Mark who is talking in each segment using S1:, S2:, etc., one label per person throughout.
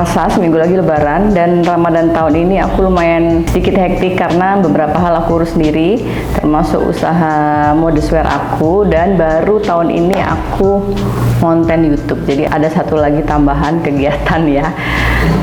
S1: kerasa seminggu lagi Lebaran, dan Ramadan tahun ini aku lumayan sedikit hektik karena beberapa hal aku urus sendiri, termasuk usaha modeswear aku, dan baru tahun ini aku konten YouTube. Jadi ada satu lagi tambahan kegiatan ya.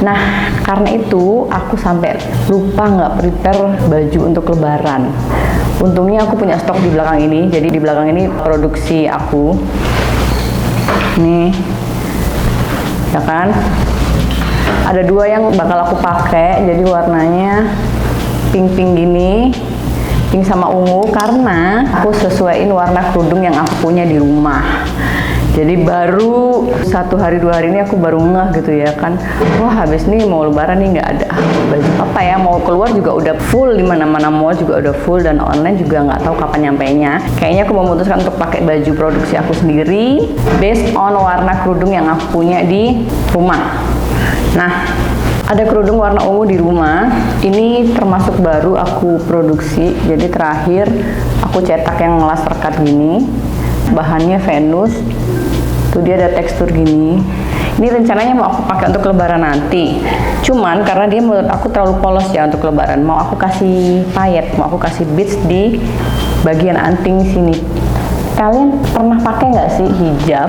S1: Nah, karena itu aku sampai lupa nggak prepare baju untuk Lebaran. Untungnya aku punya stok di belakang ini. Jadi di belakang ini produksi aku. Nih, ya kan? Ada dua yang bakal aku pakai. Jadi warnanya pink-pink gini, pink sama ungu, karena aku sesuaiin warna kerudung yang aku punya di rumah. Jadi baru 1 hari 2 hari ini aku baru ngeh gitu ya kan, wah habis nih mau Lebaran nih nggak ada baju apa ya, mau keluar juga udah full, di mana-mana mall juga udah full, dan online juga nggak tahu kapan nyampainya. Kayaknya aku memutuskan untuk pakai baju produksi aku sendiri based on warna kerudung yang aku punya di rumah. Nah, ada kerudung warna ungu di rumah. Ini termasuk baru aku produksi. Jadi terakhir aku cetak yang laser cut gini. Bahannya Venus. Tuh dia ada tekstur gini. Ini rencananya mau aku pakai untuk Lebaran nanti. Cuman karena dia menurut aku terlalu polos ya untuk Lebaran, mau aku kasih payet, mau aku kasih beads di bagian anting sini. Kalian pernah pakai nggak sih hijab,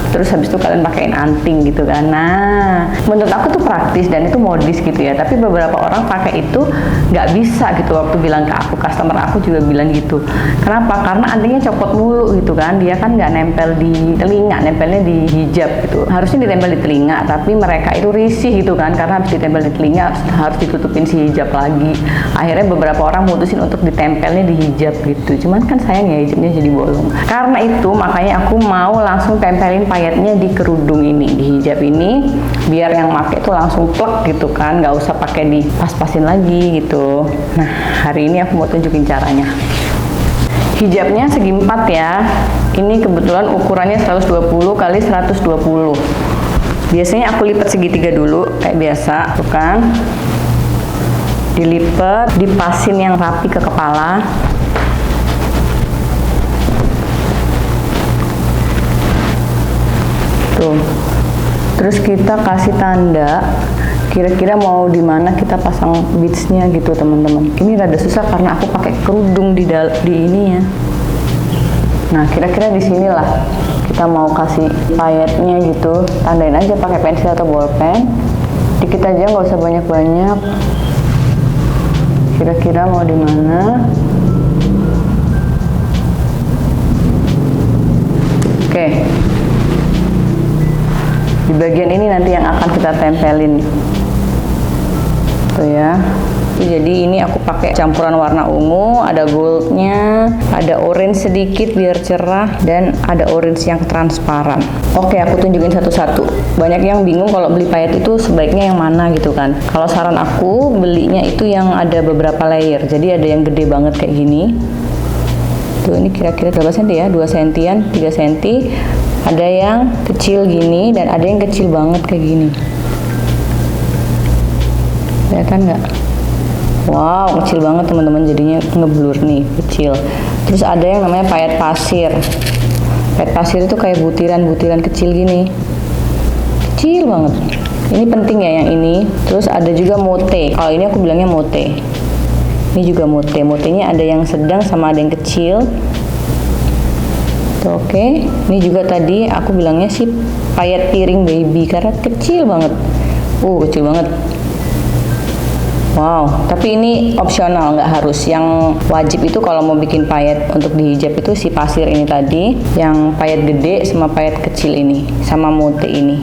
S1: terus habis itu kalian pakein anting gitu kan? Nah, menurut aku tuh praktis dan itu modis gitu ya. Tapi beberapa orang pakai itu nggak bisa gitu. Waktu bilang ke aku, customer aku juga bilang gitu. Kenapa? Karena antingnya copot mulu gitu kan. Dia kan nggak nempel di telinga, nempelnya di hijab gitu. Harusnya ditempel di telinga, tapi mereka itu risih gitu kan. Karena habis ditempel di telinga harus ditutupin si hijab lagi. Akhirnya beberapa orang mutusin untuk ditempelnya di hijab gitu. Cuman kan sayang ya hijabnya jadi bolong. Karena itu makanya aku mau langsung tempelin payetnya di kerudung ini, di hijab ini, biar yang pakai tuh langsung plek gitu kan, nggak usah pakai dipas-pasin lagi gitu. Nah, hari ini aku mau tunjukin caranya. Hijabnya segi 4 ya. Ini kebetulan ukurannya 120 kali 120. Biasanya aku lipat segitiga dulu kayak biasa, tuh kan. Dilipat, dipasin yang rapi ke kepala. Tuh. Terus kita kasih tanda kira-kira mau di mana kita pasang beadsnya gitu teman-teman. Ini rada susah karena aku pakai kerudung di ini ya. Nah, kira-kira di sinilah kita mau kasih payetnya gitu. Tandain aja pakai pensil atau bolpen. Dikit aja, nggak usah banyak-banyak. Kira-kira mau di mana? Oke. Di bagian ini nanti yang akan kita tempelin. Tuh ya. Jadi ini aku pakai campuran warna ungu, ada goldnya, ada orange sedikit biar cerah, dan ada orange yang transparan. Oke, aku tunjukin satu-satu. Banyak yang bingung kalau beli payet itu sebaiknya yang mana gitu kan. Kalau saran aku belinya itu yang ada beberapa layer. Jadi ada yang gede banget kayak gini. Tuh, ini kira-kira berapa senti ya? 2 sentian, 3 senti. Ada yang kecil gini dan ada yang kecil banget kayak gini. Kelihatan nggak? Wow, kecil banget teman-teman, jadinya ngeblur nih, kecil. Terus ada yang namanya payet pasir. Payet pasir itu kayak butiran-butiran kecil gini. Kecil banget. Ini penting ya yang ini. Terus ada juga mote. Kalau ini aku bilangnya mote. Ini juga mote. Motenya ada yang sedang sama ada yang kecil. Oke, ini juga tadi aku bilangnya sih payet piring baby karena kecil banget. Kecil banget. Wow, tapi ini opsional, nggak harus. Yang wajib itu kalau mau bikin payet untuk di hijab itu si pasir ini tadi, yang payet gede sama payet kecil ini, sama mote ini.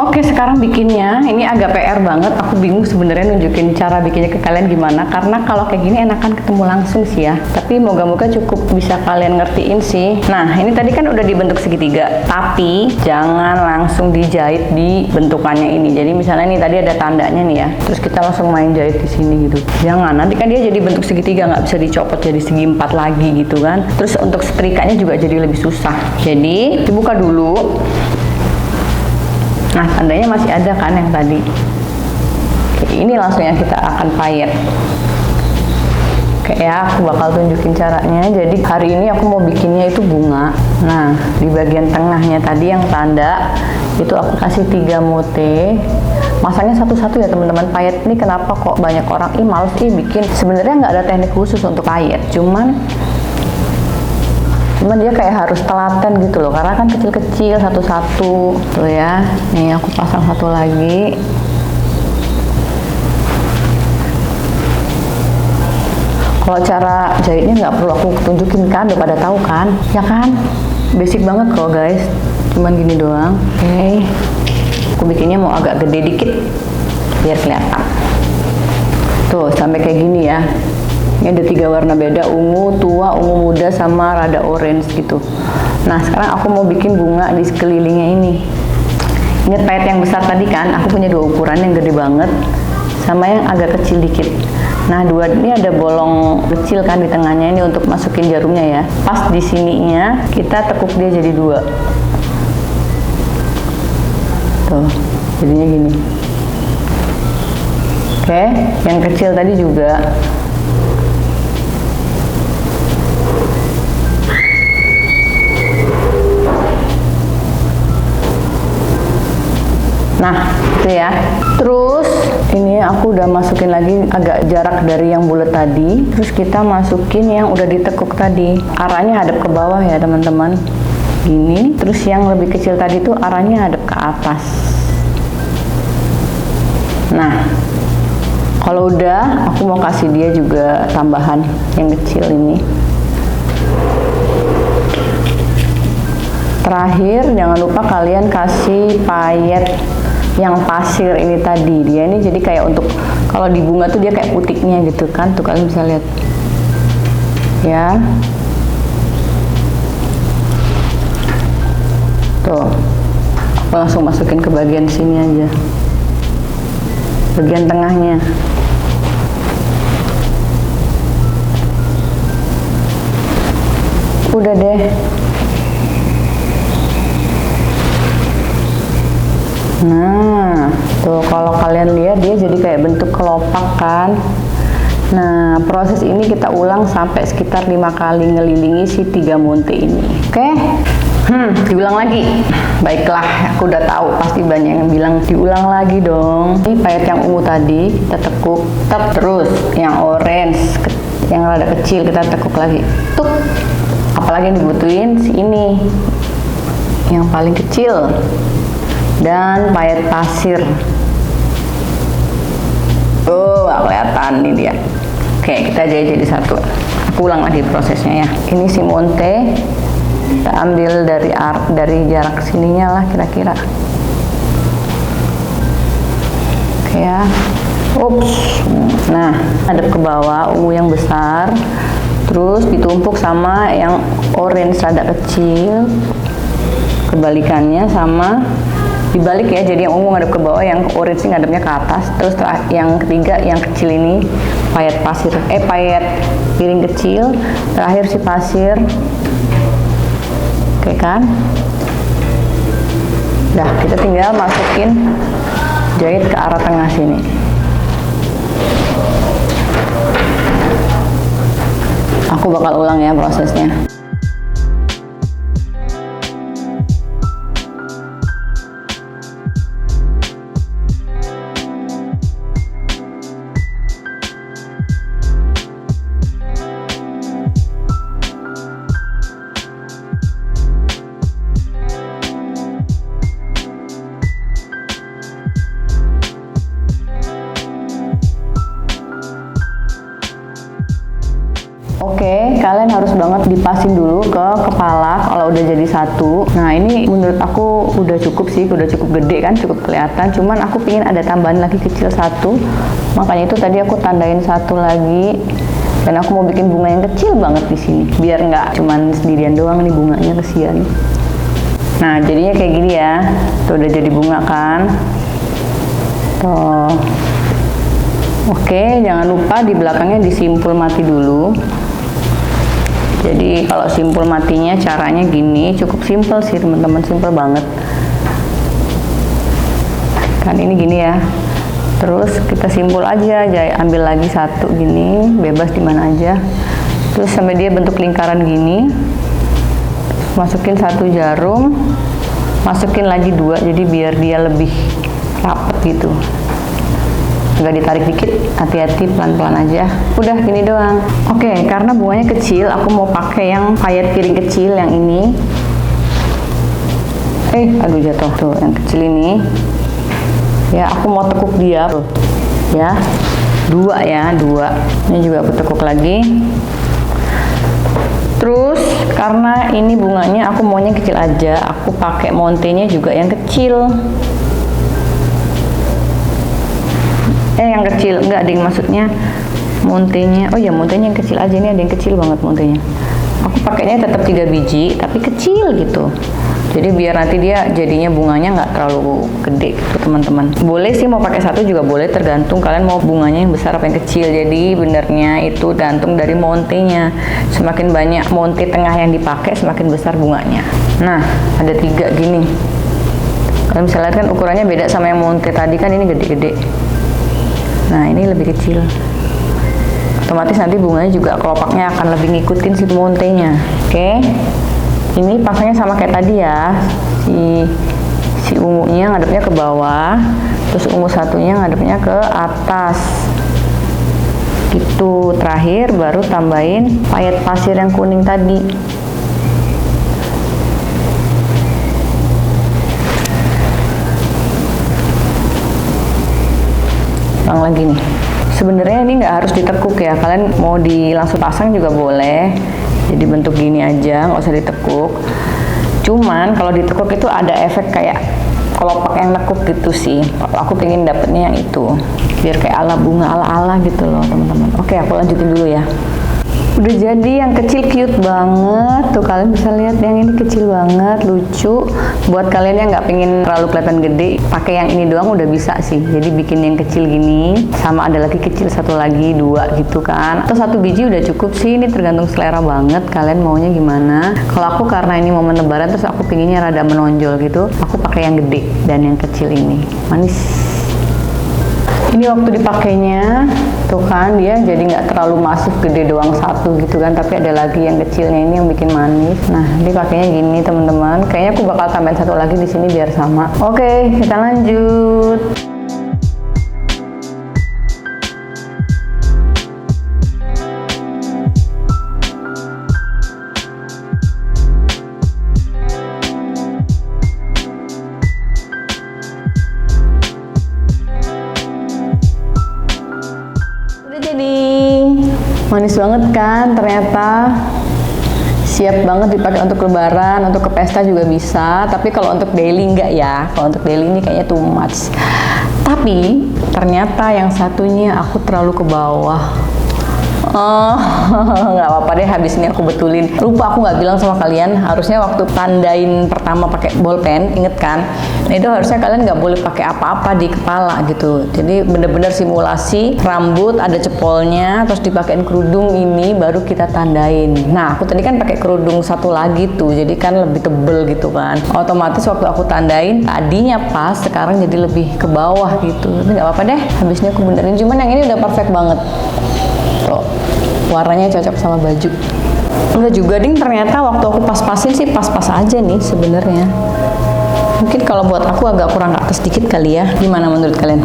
S1: Oke, sekarang bikinnya ini agak PR banget. Aku bingung sebenarnya nunjukin cara bikinnya ke kalian gimana, karena kalau kayak gini enakan ketemu langsung sih ya. Tapi moga-moga cukup bisa kalian ngertiin sih. Nah, ini tadi kan udah dibentuk segitiga, tapi jangan langsung dijahit di bentukannya ini. Jadi misalnya nih tadi ada tandanya nih ya, terus kita langsung main jahit di sini gitu. Jangan, nanti kan dia jadi bentuk segitiga, nggak bisa dicopot jadi segi 4 lagi gitu kan. Terus untuk setrikanya juga jadi lebih susah. Jadi dibuka dulu. Nah, tandanya masih ada kan yang tadi. Oke, ini langsung yang kita akan payet. Oke ya, aku bakal tunjukin caranya. Jadi hari ini aku mau bikinnya itu bunga. Nah, di bagian tengahnya tadi yang tanda itu aku kasih 3 mote. Masangnya satu-satu ya teman-teman. Payet ini kenapa kok banyak orang males bikin. Sebenarnya nggak ada teknik khusus untuk payet. Cuman dia kayak harus telaten gitu loh, karena kan kecil-kecil satu-satu tuh ya. Nih aku pasang satu lagi. Kalau cara jahitnya nggak perlu aku tunjukin kan, udah pada tahu kan, ya kan? Basic banget kok guys, cuman gini doang. Oke, aku bikinnya mau agak gede dikit biar kelihatan. Tuh sampai kayak gini ya. Ini ada 3 warna beda, ungu, tua, ungu muda, sama rada orange gitu. Nah sekarang aku mau bikin bunga di sekelilingnya ini. Ingat payet yang besar tadi kan, aku punya 2 ukuran, yang gede banget sama yang agak kecil dikit. Nah ini ada bolong kecil kan di tengahnya, ini untuk masukin jarumnya ya. Pas di sininya kita tekuk dia jadi 2. Tuh jadinya gini. Oke, yang kecil tadi juga. Nah itu ya. Terus ini aku udah masukin lagi agak jarak dari yang bulat tadi. Terus kita masukin yang udah ditekuk tadi. Arahnya hadap ke bawah ya teman-teman. Gini. Terus yang lebih kecil tadi tuh arahnya hadap ke atas. Nah kalau udah, aku mau kasih dia juga tambahan yang kecil ini. Terakhir jangan lupa kalian kasih payet yang pasir ini tadi. Dia ini jadi kayak untuk kalau di bunga tuh dia kayak putiknya gitu kan, tuh kalian bisa lihat ya. Tuh aku langsung masukin ke bagian sini aja, bagian tengahnya. Udah deh. Nah, tuh kalau kalian lihat dia jadi kayak bentuk kelopak kan. Nah, proses ini kita ulang sampai sekitar 5 kali ngelilingi si 3 monte ini. Oke? Diulang lagi. Baiklah, aku udah tahu pasti banyak yang bilang diulang lagi dong. Ini payet yang ungu tadi kita tekuk, terus yang orange yang rada kecil kita tekuk lagi. Tuk. Apalagi yang dibutuhin si ini. Yang paling kecil. Dan payet pasir. Tuh gak kelihatan nih dia. Oke, kita jahit jadi satu. Aku ulang lagi prosesnya ya. Ini si monte kita ambil dari jarak sininya lah kira-kira. Oke ya. Ups. Nah hadap ke bawah ungu yang besar, terus ditumpuk sama yang orange rada kecil, kebalikannya sama dibalik ya, jadi yang ungu ngadep ke bawah, yang orange ngadepnya ke atas. Terus yang ketiga yang kecil ini payet pasir, payet piring kecil, terakhir si pasir. Oke kan, udah kita tinggal masukin jahit ke arah tengah sini. Aku bakal ulang ya prosesnya. Oke, kalian harus banget dipasin dulu ke kepala kalau udah jadi satu. Nah ini menurut aku udah cukup sih, udah cukup gede kan, cukup kelihatan. Cuman aku pingin ada tambahan lagi kecil satu, makanya itu tadi aku tandain satu lagi. Dan aku mau bikin bunga yang kecil banget di sini, biar nggak cuman sendirian doang nih bunganya, kesian. Nah jadinya kayak gini ya, tuh udah jadi bunga kan. Tuh. Oke, jangan lupa di belakangnya disimpul mati dulu. Jadi kalau simpul matinya caranya gini, cukup simpel sih teman-teman, simpel banget. Kan ini gini ya. Terus kita simpul aja, ambil lagi satu gini, bebas di mana aja. Terus sampai dia bentuk lingkaran gini. Masukin satu jarum, masukin lagi dua, jadi biar dia lebih rapet gitu. Agak ditarik dikit, hati-hati, pelan-pelan aja. Udah gini doang. Oke, karena bunganya kecil, aku mau pakai yang payet piring kecil yang ini. Aduh jatuh tuh, yang kecil ini. Ya, aku mau tekuk dia tuh. Ya, dua. Ini juga aku tekuk lagi. Terus karena ini bunganya aku maunya kecil aja, aku pakai montenya juga yang kecil. Yang kecil, enggak ada yang maksudnya montenya. Oh ya, montenya yang kecil aja, ini ada yang kecil banget montenya. Aku pakainya tetap 3 biji, tapi kecil gitu. Jadi biar nanti dia jadinya bunganya nggak terlalu gede gitu teman-teman. Boleh sih mau pakai satu juga boleh, tergantung kalian mau bunganya yang besar apa yang kecil. Jadi benernya itu tergantung dari montenya. Semakin banyak monte tengah yang dipakai, semakin besar bunganya. Nah, ada 3 gini. Kalian bisa lihat kan ukurannya beda sama yang monte tadi, kan ini gede-gede. Nah, ini lebih kecil. Otomatis nanti bunganya juga kelopaknya akan lebih ngikutin si montenya. Oke. Ini pasangnya sama kayak tadi ya. Si ungunya ngadepnya ke bawah, terus ungu satunya ngadepnya ke atas. Gitu. Terakhir baru tambahin payet pasir yang kuning tadi. Lagi nih, sebenarnya ini nggak harus ditekuk ya, kalian mau langsung pasang juga boleh, jadi bentuk gini aja, nggak usah ditekuk. Cuman kalau ditekuk itu ada efek kayak kelopak yang nekuk gitu sih. Aku pengen dapetnya yang itu, biar kayak ala bunga ala-ala gitu loh teman-teman. Oke, aku lanjutin dulu ya. Udah jadi yang kecil, cute banget tuh, kalian bisa lihat yang ini kecil banget, lucu. Buat kalian yang nggak pengen terlalu kelihatan gede, pakai yang ini doang udah bisa sih. Jadi bikin yang kecil gini, sama ada lagi kecil satu lagi, 2 gitu kan, atau 1 biji udah cukup sih. Ini tergantung selera banget kalian maunya gimana. Kalau aku karena ini momen lebaran, terus aku pinginnya rada menonjol gitu, aku pakai yang gede dan yang kecil ini manis. Ini waktu dipakainya tuh kan dia jadi nggak terlalu masif, gede doang satu gitu kan, tapi ada lagi yang kecilnya ini yang bikin manis. Nah, dipakainya gini teman-teman. Kayaknya aku bakal tambahin satu lagi di sini biar sama. Oke, kita lanjut. Manis banget kan ternyata, siap banget dipakai untuk lebaran, untuk ke pesta juga bisa. Tapi kalau untuk daily enggak ya, kalau untuk daily ini kayaknya too much. Tapi ternyata yang satunya aku terlalu ke bawah. Oh, nggak apa-apa deh, habis ini aku betulin. Lupa aku nggak bilang sama kalian, harusnya waktu tandain pertama pakai bolpen, inget kan? Nah, itu harusnya kalian nggak boleh pakai apa-apa di kepala gitu. Jadi bener-bener simulasi rambut ada cepolnya, terus dipakein kerudung ini, baru kita tandain. Nah, aku tadi kan pakai kerudung satu lagi tuh, jadi kan lebih tebel gitu kan. Otomatis waktu aku tandain, tadinya pas, sekarang jadi lebih ke bawah gitu. Tapi nggak apa-apa deh, habis ini aku benerin. Cuman yang ini udah perfect banget. Tuh, warnanya cocok sama baju. Enggak juga ding, ternyata waktu aku pas-pasin sih pas-pas aja nih sebenarnya. Mungkin kalau buat aku agak kurang atas sedikit kali ya. Gimana menurut kalian?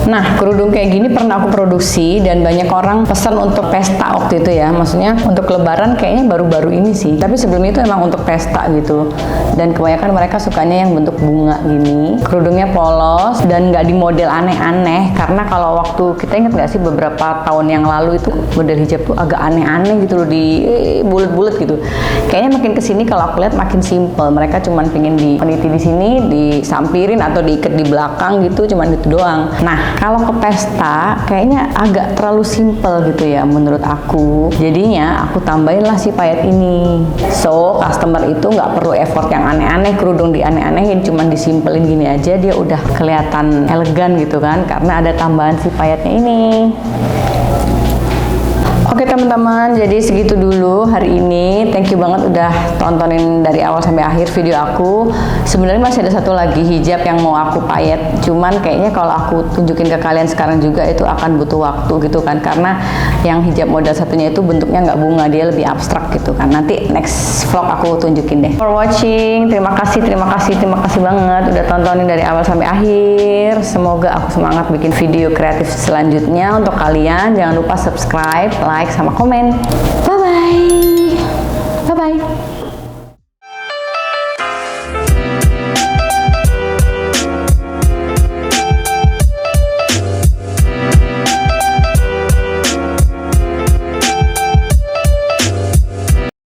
S1: Nah, kerudung kayak gini pernah aku produksi dan banyak orang pesan untuk pesta waktu itu ya. Maksudnya untuk lebaran kayaknya baru-baru ini sih. Tapi sebelum itu emang untuk pesta gitu. Dan kebanyakan mereka sukanya yang bentuk bunga gini. Kerudungnya polos dan nggak di model aneh-aneh. Karena kalau waktu, kita ingat nggak sih beberapa tahun yang lalu itu model hijab tuh agak aneh-aneh gitu loh, di bulet-bulet gitu. Kayaknya makin kesini kalau aku lihat makin simple. Mereka cuman pengen peniti di sini, disampirin atau diikat di belakang gitu, cuman gitu doang. Nah, kalau ke pesta kayaknya agak terlalu simple gitu ya menurut aku. Jadinya aku tambahin lah si payet ini. So, customer itu nggak perlu effort yang aneh-aneh, kerudung dianeh-anehin, cuman disimpelin gini aja dia udah kelihatan elegan gitu kan, karena ada tambahan si payetnya ini. Oke teman-teman, jadi segitu dulu hari ini. Thank you banget udah tontonin dari awal sampai akhir video aku. Sebenarnya masih ada satu lagi hijab yang mau aku payet, cuman kayaknya kalau aku tunjukin ke kalian sekarang juga itu akan butuh waktu gitu kan, karena yang hijab model satunya itu bentuknya nggak bunga, dia lebih abstrak gitu kan. Nanti next vlog aku tunjukin deh. For watching, terima kasih banget udah tontonin dari awal sampai akhir. Semoga aku semangat bikin video kreatif selanjutnya untuk kalian. Jangan lupa subscribe, like, sama komen. Bye bye.